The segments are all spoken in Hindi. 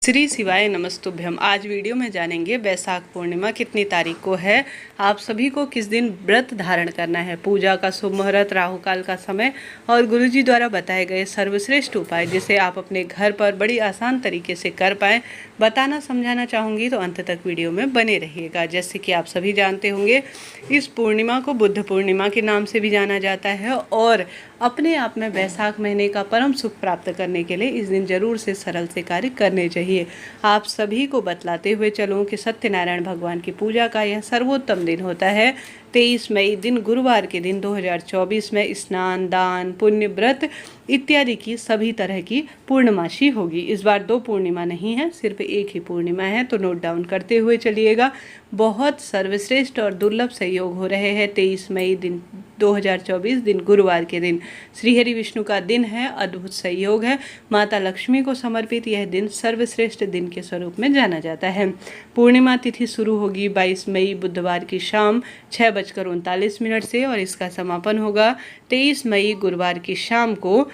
श्री शिवाय नमस्तुभ्यम। आज वीडियो में जानेंगे वैशाख पूर्णिमा कितनी तारीख को है, आप सभी को किस दिन व्रत धारण करना है, पूजा का शुभ मुहूर्त, राहु काल का समय और गुरुजी द्वारा बताए गए सर्वश्रेष्ठ उपाय जिसे आप अपने घर पर बड़ी आसान तरीके से कर पाएँ, बताना समझाना चाहूँगी। तो अंत तक वीडियो में बने रहिएगा। जैसे कि आप सभी जानते होंगे, इस पूर्णिमा को बुद्ध पूर्णिमा के नाम से भी जाना जाता है और अपने आप में वैशाख महीने का परम सुख प्राप्त करने के लिए इस दिन जरूर से सरल से कार्य करने चाहिए। आप सभी को बतलाते हुए चलूं कि सत्यनारायण भगवान की पूजा का यह सर्वोत्तम दिन होता है। 23 मई दिन गुरुवार के दिन 2024 में स्नान, दान, पुण्य, व्रत इत्यादि की सभी तरह की पूर्णमासी होगी। इस बार 2 पूर्णिमा नहीं है, सिर्फ एक ही पूर्णिमा है, तो नोट डाउन करते हुए चलिएगा। बहुत सर्वश्रेष्ठ और दुर्लभ संयोग हो रहे हैं। 23 मई दिन 2024 दिन गुरुवार के दिन श्रीहरि विष्णु का दिन है, अद्भुत संयोग है। माता लक्ष्मी को समर्पित यह दिन सर्वश्रेष्ठ दिन के स्वरूप में जाना जाता है। पूर्णिमा तिथि शुरू होगी 22 मई बुधवार की शाम 6:39 से और इसका समापन होगा 23 मई गुरुवार की शाम को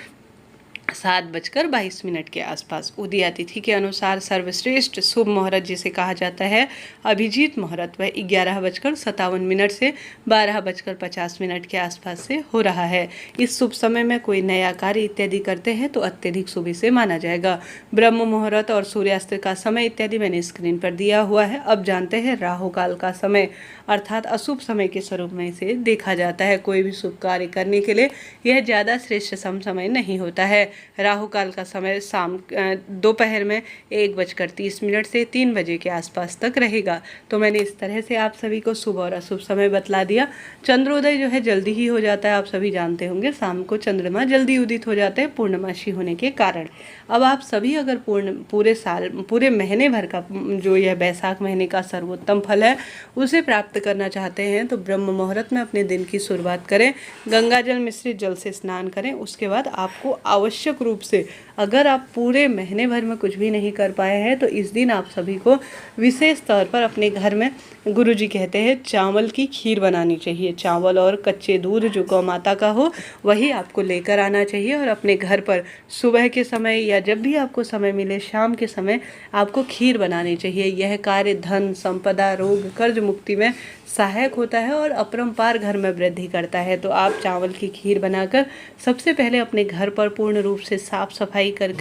7:22 के आसपास। उदया तिथि के अनुसार सर्वश्रेष्ठ शुभ मुहूर्त जिसे कहा जाता है अभिजीत मुहूर्त, वह 11:57 से 12:50 के आसपास से हो रहा है। इस शुभ समय में कोई नया कार्य इत्यादि करते हैं तो अत्यधिक शुभ से माना जाएगा। ब्रह्म मुहूर्त और सूर्यास्त का समय इत्यादि मैंने स्क्रीन पर दिया हुआ है। अब जानते हैं राहु काल का समय, अर्थात अशुभ समय के स्वरूप में इसे देखा जाता है। कोई भी शुभ कार्य करने के लिए यह ज़्यादा श्रेष्ठ समय नहीं होता है। राहु काल का समय शाम दोपहर में 1:30 से 3 बजे के आसपास तक रहेगा। तो मैंने इस तरह से आप सभी को शुभ और अशुभ समय बतला दिया। चंद्रोदय जो है जल्दी ही हो जाता है, आप सभी जानते होंगे। शाम को चंद्रमा जल्दी उदित हो जाते हैं पूर्णमासी होने के कारण। अब आप सभी अगर पूरे महीने भर का जो यह वैशाख महीने का सर्वोत्तम फल है उसे प्राप्त करना चाहते हैं तो ब्रह्म मुहूर्त में अपने दिन की शुरुआत करें। गंगा जल मिश्रित जल से स्नान करें। उसके बाद आपको आवश्यक रूप से, अगर आप पूरे महीने भर में कुछ भी नहीं कर पाए हैं तो इस दिन आप सभी को विशेष तौर पर अपने घर में, गुरुजी कहते हैं, चावल की खीर बनानी चाहिए। चावल और कच्चे दूध जो गौ माता का हो वही आपको लेकर आना चाहिए और अपने घर पर सुबह के समय या जब भी आपको समय मिले शाम के समय आपको खीर बनानी चाहिए। यह कार्य धन, संपदा, रोग, कर्ज मुक्ति में सहायक होता है और अपरंपार घर में वृद्धि करता है। तो आप चावल की खीर बनाकर सबसे पहले अपने घर पर पूर्ण रूप से साफ सफाई कर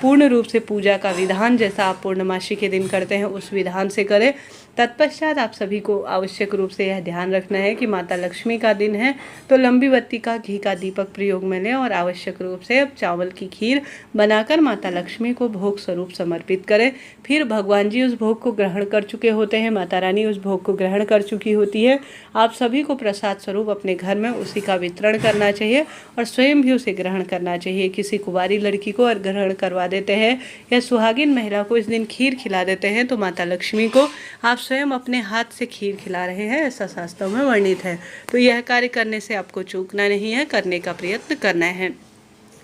पूर्ण रूप से पूजा का विधान जैसा आप पूर्णमासी के दिन करते हैं उस विधान से करें। तत्पश्चात आप सभी को आवश्यक रूप से यह ध्यान रखना है कि माता लक्ष्मी का दिन है तो लंबी बत्ती का घी का दीपक प्रयोग में लें और आवश्यक रूप से अब चावल की खीर बनाकर माता लक्ष्मी को भोग स्वरूप समर्पित करें। फिर भगवान जी उस भोग को ग्रहण कर चुके होते हैं, माता रानी उस भोग को ग्रहण कर चुकी होती है। आप सभी को प्रसाद स्वरूप अपने घर में उसी का वितरण करना चाहिए और स्वयं भी उसे ग्रहण करना चाहिए। किसी कुंवारी लड़की को और ग्रहण करवा देते हैं या सुहागिन महिला को इस दिन खीर खिला देते हैं तो माता लक्ष्मी को आप स्वयं अपने हाथ से खीर खिला रहे हैं, ऐसा शास्त्रों में वर्णित है। तो यह कार्य करने से आपको चूकना नहीं है, करने का प्रयत्न करना है।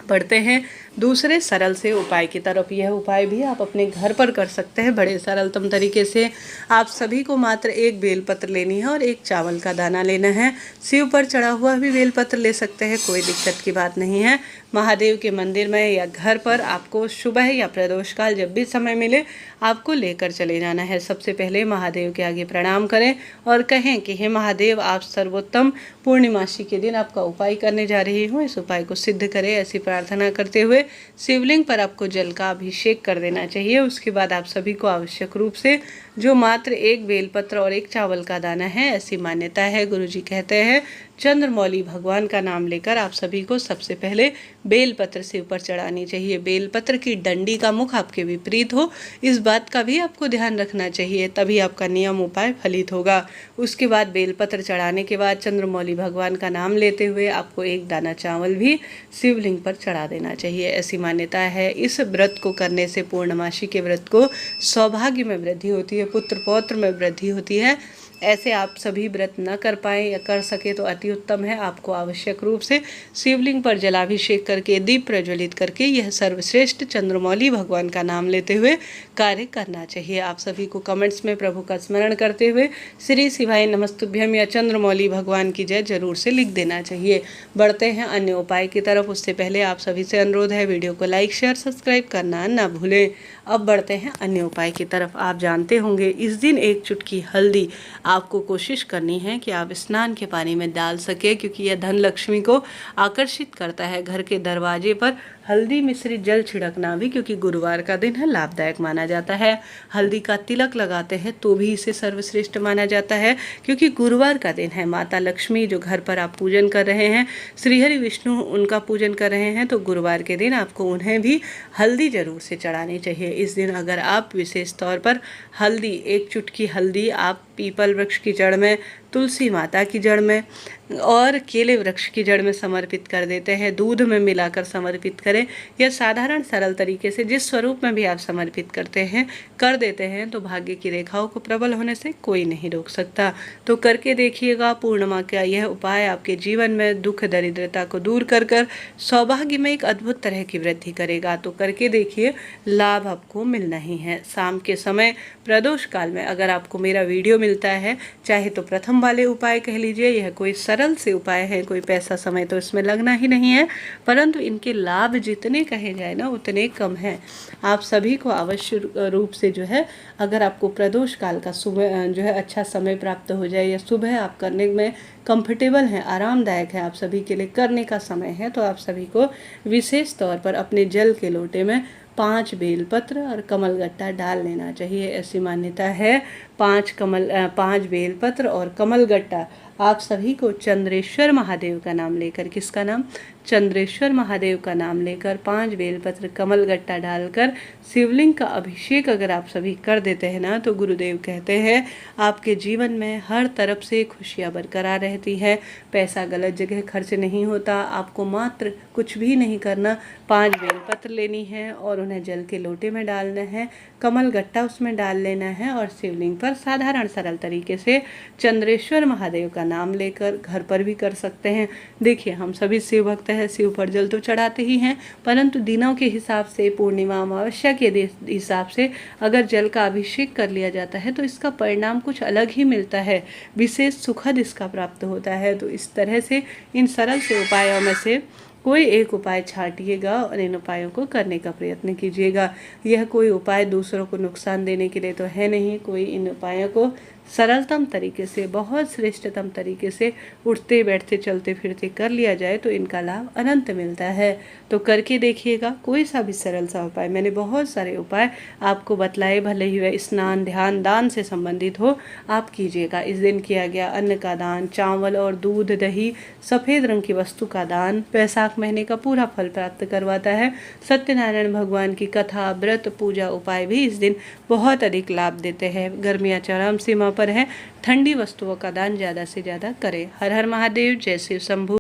बढ़ते हैं दूसरे सरल से उपाय की तरफ। यह उपाय भी आप अपने घर पर कर सकते हैं बड़े सरलतम तरीके से। आप सभी को मात्र 1 बेलपत्र लेनी है और 1 चावल का दाना लेना है। शिव पर चढ़ा हुआ भी बेलपत्र ले सकते हैं, कोई दिक्कत की बात नहीं है। महादेव के मंदिर में या घर पर आपको सुबह या प्रदोष काल जब भी समय मिले आपको लेकर चले जाना है। सबसे पहले महादेव के आगे प्रणाम करें और कहें कि हे महादेव, आप सर्वोत्तम पूर्णिमासी के दिन आपका उपाय करने जा रही हूँ, इस उपाय को सिद्ध करें। ऐसी प्रार्थना करते हुए शिवलिंग पर आपको जल का अभिषेक कर देना चाहिए। उसके बाद आप सभी को आवश्यक रूप से जो मात्र 1 बेलपत्र और 1 चावल का दाना है, ऐसी मान्यता है, गुरुजी कहते हैं, चंद्रमौली भगवान का नाम लेकर आप सभी को सबसे पहले बेलपत्र शिव पर चढ़ानी चाहिए। बेलपत्र की डंडी का मुख आपके विपरीत हो, इस बात का भी आपको ध्यान रखना चाहिए, तभी आपका नियम उपाय फलित होगा। उसके बाद बेलपत्र चढ़ाने के बाद चंद्रमौली भगवान का नाम लेते हुए आपको 1 दाना चावल भी शिवलिंग पर चढ़ा देना चाहिए, ऐसी मान्यता है। इस व्रत को करने से, पूर्णमासी के व्रत को, सौभाग्य में वृद्धि होती है, पुत्र पौत्र में वृद्धि होती है। ऐसे आप सभी व्रत न कर पाएँ या कर सके तो अति उत्तम है। आपको आवश्यक रूप से शिवलिंग पर जलाभिषेक करके दीप प्रज्वलित करके यह सर्वश्रेष्ठ चंद्रमौली भगवान का नाम लेते हुए कार्य करना चाहिए। आप सभी को कमेंट्स में प्रभु का स्मरण करते हुए श्री शिवाय नमस्तुभ्यम या चंद्रमौली भगवान की जय जरूर से लिख देना चाहिए। बढ़ते हैं अन्य उपाय की तरफ, उससे पहले आप सभी से अनुरोध है वीडियो को लाइक शेयर सब्सक्राइब करना न भूलें। अब बढ़ते हैं अन्य उपाय की तरफ। आप जानते होंगे इस दिन एक चुटकी हल्दी आपको कोशिश करनी है कि आप स्नान के पानी में डाल सके, क्योंकि यह धन लक्ष्मी को आकर्षित करता है। घर के दरवाजे पर हल्दी मिश्रित जल छिड़कना भी, क्योंकि गुरुवार का दिन है, लाभदायक माना जाता है। हल्दी का तिलक लगाते हैं तो भी इसे सर्वश्रेष्ठ माना जाता है, क्योंकि गुरुवार का दिन है। माता लक्ष्मी जो घर पर आप पूजन कर रहे हैं, श्रीहरि विष्णु उनका पूजन कर रहे हैं, तो गुरुवार के दिन आपको उन्हें भी हल्दी जरूर से चढ़ानी चाहिए। इस दिन अगर आप विशेष तौर पर हल्दी, एक चुटकी हल्दी आप पीपल वृक्ष की जड़ में, तुलसी माता की जड़ में और केले वृक्ष की जड़ में समर्पित कर देते हैं, दूध में मिलाकर समर्पित करें या साधारण सरल तरीके से जिस स्वरूप में भी आप समर्पित करते हैं कर देते हैं, तो भाग्य की रेखाओं को प्रबल होने से कोई नहीं रोक सकता। तो करके देखिएगा। पूर्णिमा का यह उपाय आपके जीवन में दुख दरिद्रता को दूर कर कर सौभाग्य में एक अद्भुत तरह की वृद्धि करेगा। तो करके देखिए, लाभ आपको मिलना ही है। शाम के समय प्रदोष काल में अगर आपको मेरा वीडियो मिलता है, चाहे तो प्रथम वाले उपाय कह लीजिए, यह कोई सरल से उपाय है, कोई पैसा समय तो इसमें लगना ही नहीं है, परंतु इनके लाभ जितने कहे जाए ना उतने कम हैं। आप सभी को अवश्य रूप से जो है, अगर आपको प्रदोष काल का सुबह जो है अच्छा समय प्राप्त हो जाए या सुबह आप करने में कंफर्टेबल हैं, आरामदायक है, आप सभी के लिए करने का समय है, तो आप सभी को विशेष तौर पर अपने जल के लोटे में 5 बेलपत्र और कमलगट्टा डाल लेना चाहिए। ऐसी मान्यता है। 5 बेलपत्र और कमलगट्टा आप सभी को चंद्रेश्वर महादेव का नाम लेकर, किसका नाम? चंद्रेश्वर महादेव का नाम लेकर 5 बेलपत्र कमलगट्टा डालकर शिवलिंग का अभिषेक अगर आप सभी कर देते हैं ना, तो गुरुदेव कहते हैं आपके जीवन में हर तरफ से खुशियाँ बरकरार रहती है। पैसा गलत जगह खर्च नहीं होता। आपको मात्र कुछ भी नहीं करना, 5 बेलपत्र लेनी है और उन्हें जल के लोटे में डालना है, कमलगट्टा उसमें डाल लेना है और शिवलिंग पर साधारण सरल तरीके से चंद्रेश्वर महादेव का नाम लेकर, घर पर भी कर सकते हैं। देखिए, हम सभी शिव भक्त हैं, शिव पर जल तो चढ़ाते ही हैं, परंतु दिनों के हिसाब से, पूर्णिमा अमावस्या के हिसाब से अगर जल का अभिषेक कर लिया जाता है तो इसका परिणाम कुछ अलग ही मिलता है, विशेष सुखद इसका प्राप्त होता है। तो इस तरह से इन सरल से उपायों में से कोई एक उपाय छांटिएगा और इन उपायों को करने का प्रयत्न कीजिएगा। यह कोई उपाय दूसरों को नुकसान देने के लिए तो है नहीं। कोई इन उपायों को सरलतम तरीके से, बहुत श्रेष्ठतम तरीके से उठते बैठते चलते फिरते कर लिया जाए तो इनका लाभ अनंत मिलता है। तो करके देखिएगा। कोई सा भी सरल सा उपाय, मैंने बहुत सारे उपाय आपको बतलाए, भले ही वह स्नान, ध्यान, दान से संबंधित हो, आप कीजिएगा। इस दिन किया गया अन्न का दान, चावल और दूध, दही, सफ़ेद रंग की वस्तु का दान वैशाख महीने का पूरा फल प्राप्त करवाता है। सत्यनारायण भगवान की कथा, व्रत, पूजा उपाय भी इस दिन बहुत अधिक लाभ देते हैं। गर्मियाँ चरम सीमा पर है, ठंडी वस्तुओं का दान ज़्यादा से ज़्यादा करें। हर हर महादेव, जय शिव शंभू।